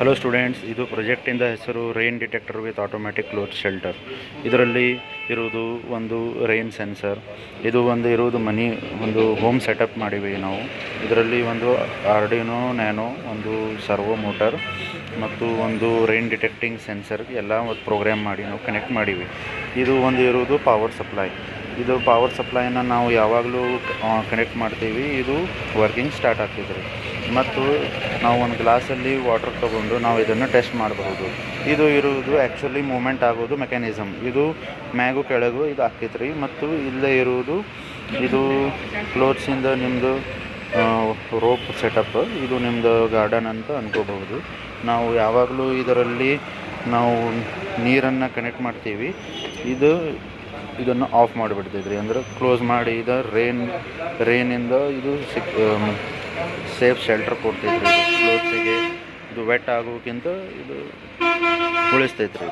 Hello students, ಇದು ಪ್ರಾಜೆಕ್ಟಿಂದ ಹೆಸರು rain detector with automatic cloth shelter. ಇದರಲ್ಲಿ ಇರುವುದು ಒಂದು ರೈನ್ ಸೆನ್ಸರ್. ಇದು ಇರುವುದು ಒಂದು ಹೋಮ್ ಸೆಟಪ್ ಮಾಡಿವಿ ನಾವು. ಇದರಲ್ಲಿ ಒಂದು ಆರ್ಡಿನೋ ನ್ಯಾನೋ, ಒಂದು ಸರ್ವೋ ಮೋಟರ್ ಮತ್ತು ಒಂದು ರೈನ್ ಡಿಟೆಕ್ಟಿಂಗ್ ಸೆನ್ಸರ್ ಎಲ್ಲ ಒಂದು ಪ್ರೋಗ್ರಾಮ್ ಮಾಡಿ ನಾವು ಕನೆಕ್ಟ್ ಮಾಡೀವಿ. ಇದು ಇರುವುದು ಪವರ್ ಸಪ್ಲೈ. ಇದು ಪವರ್ ಸಪ್ಲೈನ ನಾವು ಯಾವಾಗಲೂ ಕನೆಕ್ಟ್ ಮಾಡ್ತೀವಿ, ಇದು ವರ್ಕಿಂಗ್ ಸ್ಟಾರ್ಟ್ ಆಗ್ತಿದ್ರಿ. ಮತ್ತು ನಾವು ಒಂದು ಗ್ಲಾಸಲ್ಲಿ ವಾಟರ್ ತೊಗೊಂಡು ನಾವು ಇದನ್ನು ಟೆಸ್ಟ್ ಮಾಡಬಹುದು. ಇದು ಇರುವುದು ಆ್ಯಕ್ಚುಲಿ ಮೂಮೆಂಟ್ ಆಗೋದು ಮೆಕ್ಯಾನಿಸಮ್. ಇದು ಮ್ಯಾಗು ಕೆಳಗೂ ಇದು ಆಗ್ತೈತ್ರಿ. ಮತ್ತು ಇಲ್ಲೇ ಇರುವುದು ಇದು ಕ್ಲೋತ್ಸಿಂದ ನಿಮ್ಮದು ರೋಪ್ ಸೆಟಪ್. ಇದು ನಿಮ್ಮದು ಗಾರ್ಡನ್ ಅಂತ ಅನ್ಕೋಬಹುದು. ನಾವು ಯಾವಾಗಲೂ ಇದರಲ್ಲಿ ನಾವು ನೀರನ್ನು ಕನೆಕ್ಟ್ ಮಾಡ್ತೀವಿ. ಇದನ್ನು ಆಫ್ ಮಾಡಿಬಿಡ್ತೈತ್ರಿ, ಅಂದರೆ ಕ್ಲೋಸ್ ಮಾಡಿ ಇದು ರೈನಿಂದ ಇದು ಸೇಫ್ ಶೆಲ್ಟರ್ ಕೊಡ್ತೈತ್ರಿ. ಕ್ಲೋತ್ಸಿಗೆ ಇದು ವೆಟ್ ಆಗೋಕ್ಕಿಂತ ಇದು ಉಳಿಸ್ತೈತ್ರಿ.